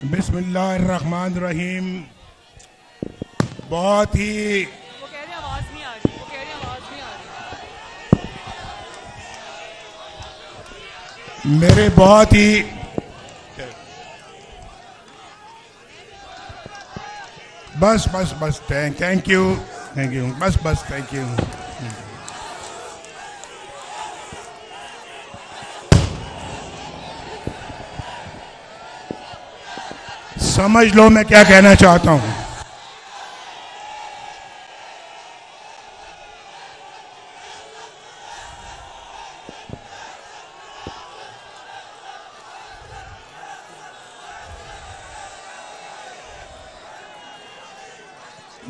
बिस्मिल्लाहिर्रहमानिर्रहीम। बहुत ही वो कह रहे हैं आवाज नहीं आ रही, वो कह रहे हैं आवाज नहीं आ रही। मेरे बहुत ही बस बस बस थैंक यू बस थैंक यू। समझ लो मैं क्या कहना चाहता हूं।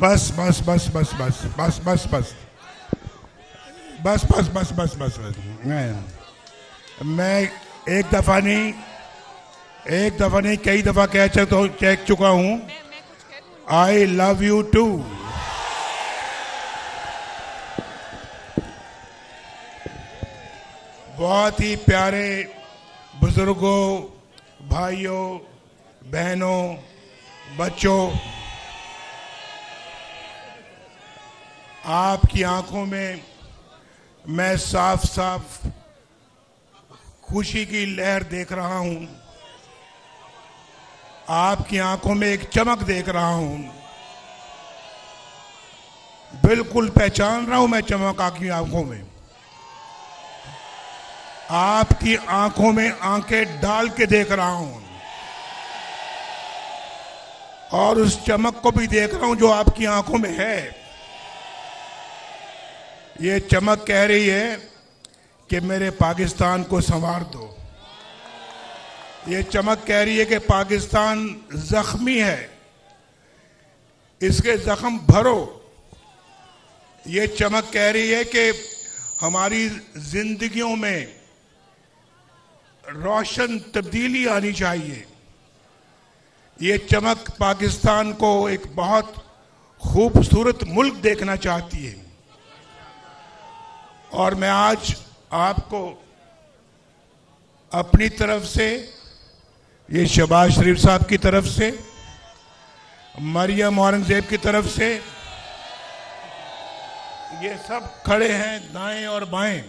बस बस बस बस बस बस बस बस बस बस बस बस बस बस मैं एक दफा नहीं कई दफा कह चुका हूं। मैं कुछ कह दूं? I love you too. बहुत ही प्यारे बुजुर्गों, भाइयों, बहनों, बच्चों, आपकी आंखों में मैं साफ साफ खुशी की लहर देख रहा हूं। आपकी आंखों में एक चमक देख रहा हूं। बिल्कुल पहचान रहा हूं मैं चमक आपकी आंखों में। आपकी आंखों में आंखें डाल के देख रहा हूं और उस चमक को भी देख रहा हूं जो आपकी आंखों में है। ये चमक कह रही है कि मेरे पाकिस्तान को संवार दो। ये चमक कह रही है कि पाकिस्तान जख्मी है, इसके जख्म भरो। ये चमक कह रही है कि हमारी जिंदगियों में रोशन तब्दीली आनी चाहिए। ये चमक पाकिस्तान को एक बहुत खूबसूरत मुल्क देखना चाहती है। और मैं आज आपको अपनी तरफ से, ये शहबाज शरीफ साहब की तरफ से, मरियम औरंगजेब की तरफ से, ये सब खड़े हैं दाएं और बाएं,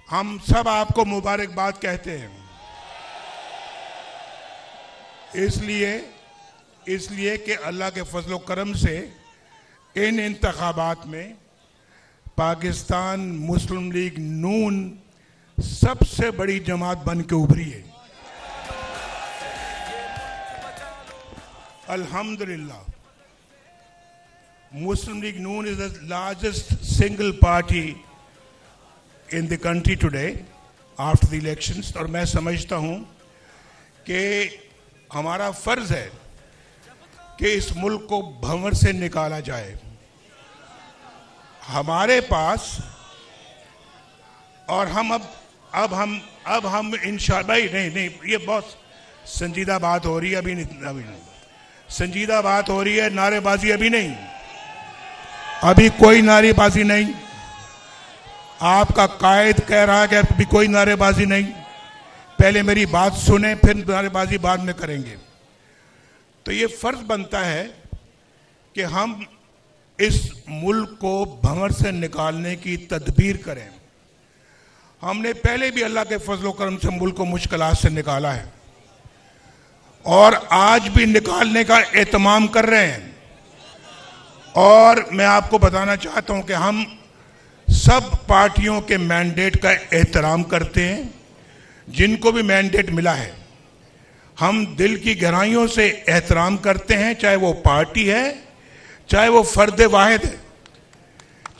हम सब आपको मुबारकबाद कहते हैं। इसलिए कि अल्लाह के फजलो करम से इन इंतखाबात में पाकिस्तान मुस्लिम लीग नून सबसे बड़ी जमात बन के उभरी है। अल्हम्दुलिल्लाह, Muslim League Noon is the largest single party in the country today after the elections. और मैं समझता हूं कि हमारा फर्ज है कि इस मुल्क को भंवर से निकाला जाए। हमारे पास और हम अब हम इंशाअल्लाह नहीं, ये बहुत संजीदा बात हो रही है। अभी नहीं संजीदा बात हो रही है, नारेबाजी अभी नहीं, अभी कोई नारेबाजी नहीं। आपका कायद कह रहा है कि अभी कोई नारेबाजी नहीं। पहले मेरी बात सुने, फिर नारेबाजी बाद में करेंगे। तो ये फर्ज बनता है कि हम इस मुल्क को भंवर से निकालने की तदबीर करें। हमने पहले भी अल्लाह के फजलो करम से मुल्क को मुश्किलात से निकाला है और आज भी निकालने का एहतमाम कर रहे हैं। और मैं आपको बताना चाहता हूं कि हम सब पार्टियों के मैंडेट का एहतराम करते हैं, जिनको भी मैंडेट मिला है हम दिल की गहराइयों से एहतराम करते हैं, चाहे वो पार्टी है, चाहे वो फर्द वाहिद है,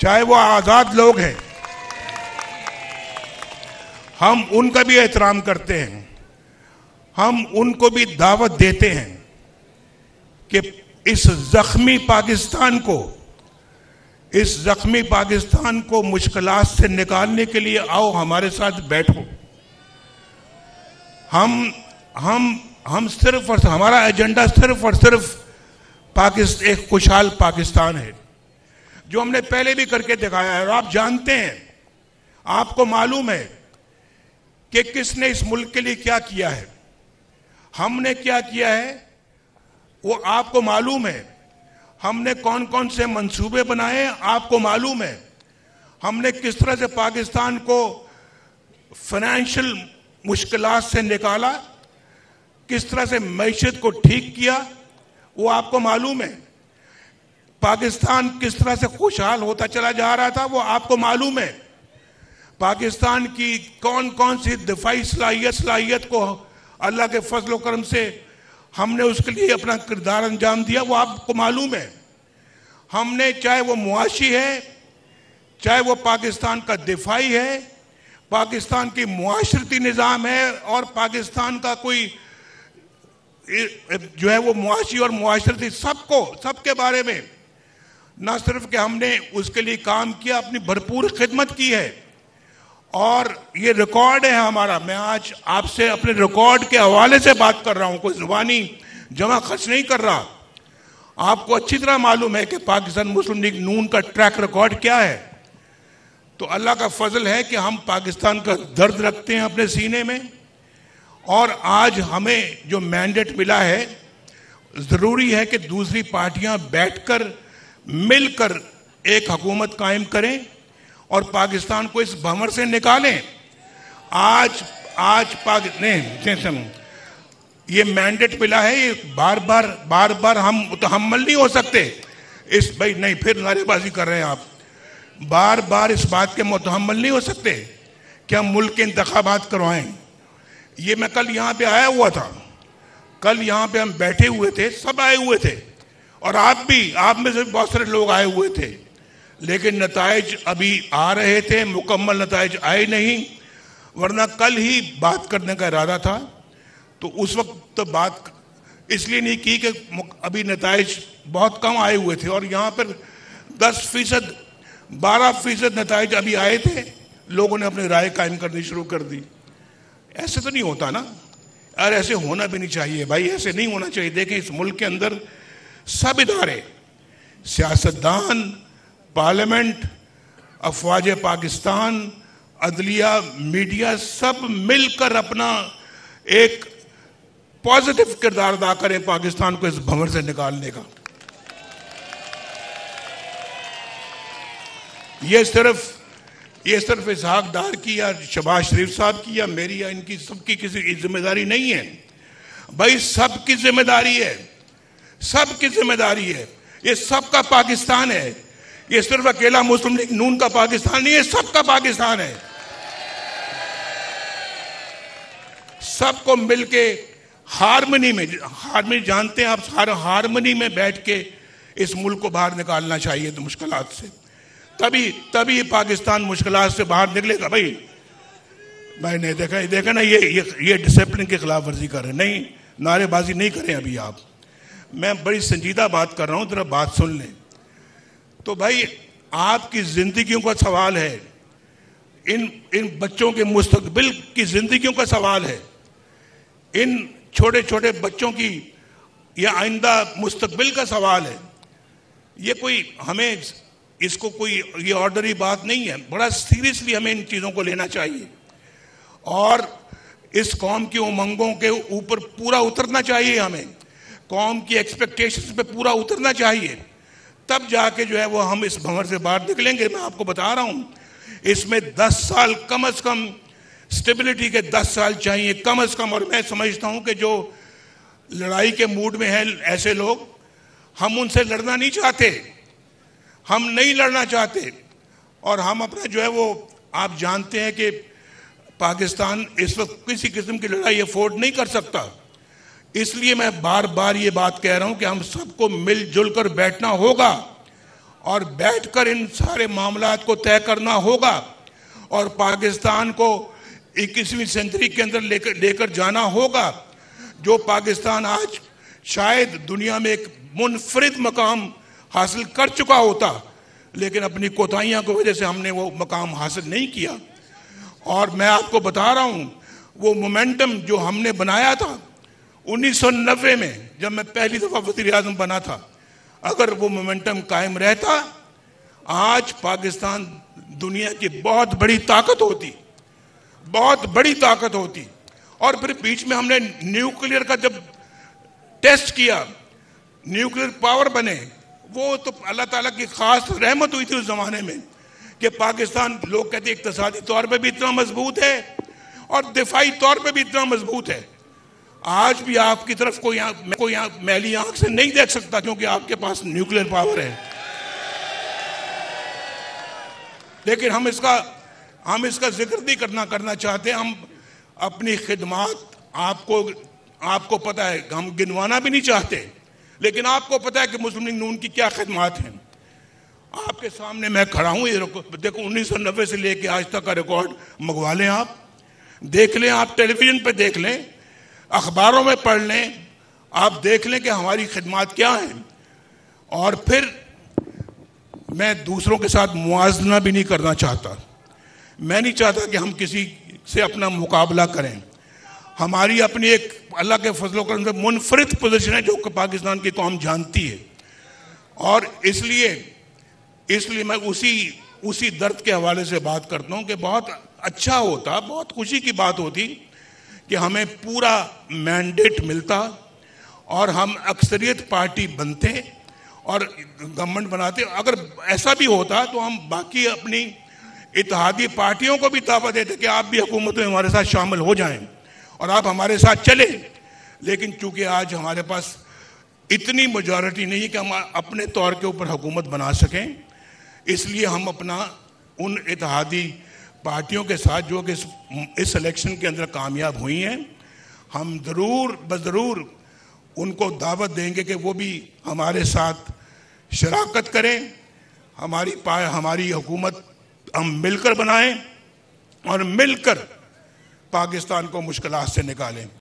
चाहे वो आजाद लोग हैं, हम उनका भी एहतराम करते हैं। हम उनको भी दावत देते हैं कि इस जख्मी पाकिस्तान को मुश्किलात से निकालने के लिए आओ, हमारे साथ बैठो। हम सिर्फ और हमारा एजेंडा सिर्फ और सिर्फ एक खुशहाल पाकिस्तान है, जो हमने पहले भी करके दिखाया है। और आप जानते हैं, आपको मालूम है कि किसने इस मुल्क के लिए क्या किया है। हमने क्या किया है वो आपको मालूम है। हमने कौन कौन से मंसूबे बनाए आपको मालूम है। हमने किस तरह से पाकिस्तान को फाइनेंशियल मुश्किलात से निकाला, किस तरह से मईशत को ठीक किया, वो आपको मालूम है। पाकिस्तान किस तरह से खुशहाल होता चला जा रहा था वो आपको मालूम है। पाकिस्तान की कौन कौन सी दिफाई सलाहियत को अल्लाह के फजल व करम से हमने उसके लिए अपना किरदार अंजाम दिया वो आपको मालूम है। हमने चाहे वो मुआशी है, चाहे वो पाकिस्तान का दिफाई है, पाकिस्तान की मुआशरती निज़ाम है और पाकिस्तान का कोई जो है वो मुआशी और मुआशरती सबके बारे में न सिर्फ कि हमने उसके लिए काम किया, अपनी भरपूर खिदमत की है। और ये रिकॉर्ड है हमारा। मैं आज आपसे अपने रिकॉर्ड के हवाले से बात कर रहा हूं, कोई जुबानी जमा खर्च नहीं कर रहा। आपको अच्छी तरह मालूम है कि पाकिस्तान मुस्लिम लीग नून का ट्रैक रिकॉर्ड क्या है। तो अल्लाह का फजल है कि हम पाकिस्तान का दर्द रखते हैं अपने सीने में, और आज हमें जो मैंडेट मिला है ज़रूरी है कि दूसरी पार्टियां बैठकर मिलकर एक हुकूमत कायम करें और पाकिस्तान को इस भंवर से निकालें। आज पाकिस्तान ये मैंडेट मिला है, ये बार बार हम मुतहम्मल नहीं हो सकते इस भाई नहीं फिर नारेबाजी कर रहे हैं आप। बार बार इस बात के मुतहम्मल नहीं हो सकते कि हम मुल्क के इंतखाबात करवाएं। ये मैं कल यहाँ पे आया हुआ था, कल यहाँ पे हम बैठे हुए थे, सब आए हुए थे और आप में से बहुत सारे लोग आए हुए थे, लेकिन नताइज अभी आ रहे थे, मुकम्मल नताइज आए नहीं, वरना कल ही बात करने का इरादा था। तो उस वक्त तो बात इसलिए नहीं की कि अभी नताइज बहुत कम आए हुए थे और यहाँ पर 10% 12% नताइज अभी आए थे, लोगों ने अपनी राय कायम करनी शुरू कर दी। ऐसे तो नहीं होता ना यार, ऐसे होना भी नहीं चाहिए भाई, ऐसे नहीं होना चाहिए। देखें इस मुल्क के अंदर सब इदारे, सियासतदान, पार्लियामेंट, अफवाज पाकिस्तान, अदलिया, मीडिया, सब मिलकर अपना एक पॉजिटिव किरदार अदा करें पाकिस्तान को इस भंवर से निकालने का। ये सिर्फ इसहाक डार की या शहबाज शरीफ साहब की या मेरी या इनकी सबकी किसी जिम्मेदारी नहीं है भाई, सबकी जिम्मेदारी है, सबकी जिम्मेदारी है। ये सबका पाकिस्तान है, ये सिर्फ अकेला मुस्लिम लीग नून का पाकिस्तान नहीं है, सबका पाकिस्तान है। सबको मिलके हारमनी जानते हैं आप, हारमनी में बैठ के इस मुल्क को बाहर निकालना चाहिए तो मुश्किलात से, तभी पाकिस्तान मुश्किलात से बाहर निकलेगा। भाई नहीं देखा ना, ये डिसिप्लिन की खिलाफ वर्जी कर रहे हैं। नहीं, नारेबाजी नहीं करें अभी आप, मैं बड़ी संजीदा बात कर रहा हूं, जरा बात सुन लें। तो भाई आपकी जिंदगियों का सवाल है, इन बच्चों के मुस्तकबिल की जिंदगियों का सवाल है, इन छोटे छोटे बच्चों की या आइंदा मुस्तकबिल का सवाल है। ये कोई हमें इसको कोई ये ऑर्डनरी बात नहीं है, बड़ा सीरियसली हमें इन चीज़ों को लेना चाहिए और इस कौम की उमंगों के ऊपर पूरा उतरना चाहिए। हमें कौम की एक्सपेक्टेशंस पे पूरा उतरना चाहिए, तब जाके जो है वो हम इस भंवर से बाहर निकलेंगे। मैं आपको बता रहा हूँ, इसमें 10 साल कम से कम स्टेबिलिटी के 10 साल चाहिए कम से कम। और मैं समझता हूँ कि जो लड़ाई के मूड में है ऐसे लोग, हम उनसे लड़ना नहीं चाहते, हम नहीं लड़ना चाहते। और हम अपना जो है वो, आप जानते हैं कि पाकिस्तान इस वक्त किसी किस्म की लड़ाई अफोर्ड नहीं कर सकता। इसलिए मैं बार बार ये बात कह रहा हूं कि हम सबको मिलजुल कर बैठना होगा और बैठकर इन सारे मामलात को तय करना होगा और पाकिस्तान को 21वीं सेंचुरी के अंदर लेकर जाना होगा। जो पाकिस्तान आज शायद दुनिया में एक मुनफरिद मकाम हासिल कर चुका होता, लेकिन अपनी कोताहियों की वजह से हमने वो मकाम हासिल नहीं किया। और मैं आपको बता रहा हूं, वो मोमेंटम जो हमने बनाया था 1990 में, जब मैं पहली दफा वज़ीर आज़म बना था, अगर वो मोमेंटम कायम रहता, आज पाकिस्तान दुनिया की बहुत बड़ी ताकत होती, बहुत बड़ी ताकत होती। और फिर बीच में हमने न्यूक्लियर का जब टेस्ट किया, न्यूक्लियर पावर बने, वो तो अल्लाह ताला की खास रहमत हुई थी उस जमाने में कि पाकिस्तान, लोग कहते हैं इक्तिसादी तौर पे भी इतना मजबूत है और दिफाई तौर पे भी इतना मजबूत है। आज भी आपकी तरफ कोई यहाँ मैली आंख से नहीं देख सकता क्योंकि आपके पास न्यूक्लियर पावर है। लेकिन हम इसका जिक्र नहीं करना चाहते। हम अपनी खिदमत आपको पता है, हम गिनवाना भी नहीं चाहते, लेकिन आपको पता है कि मुस्लिम लीग नून की क्या खिदमत हैं। आपके सामने मैं खड़ा हूं, ये देखो 1990 से लेके आज तक का रिकॉर्ड मंगवा लें, आप देख लें, आप टेलीविजन पे देख लें, अखबारों में पढ़ लें, आप देख लें कि हमारी खिदमत क्या है। और फिर मैं दूसरों के साथ मुआवजा भी नहीं करना चाहता। मैं नहीं चाहता कि हम किसी से अपना मुकाबला करें। हमारी अपनी एक अल्लाह के फजल करम से मुनफरिद पोजीशन है जो कि पाकिस्तान की कौम जानती है। और इसलिए मैं उसी दर्द के हवाले से बात करता हूँ कि बहुत अच्छा होता, बहुत खुशी की बात होती कि हमें पूरा मैंडेट मिलता और हम अक्सरियत पार्टी बनते और गवर्नमेंट बनाते। अगर ऐसा भी होता तो हम बाकी अपनी इत्तेहादी पार्टियों को भी दावा देते कि आप भी हुकूमत में हमारे साथ शामिल हो जाएं और आप हमारे साथ चले। लेकिन चूंकि आज हमारे पास इतनी मेजॉरिटी नहीं है कि हम अपने तौर के ऊपर हुकूमत बना सकें, इसलिए हम अपना उन इत्तेहादी पार्टियों के साथ जो कि इस इलेक्शन के अंदर कामयाब हुई हैं, हम ज़रूर उनको दावत देंगे कि वो भी हमारे साथ शराकत करें। हमारी हुकूमत हम मिलकर बनाएं और मिलकर पाकिस्तान को मुश्किलात से निकालें।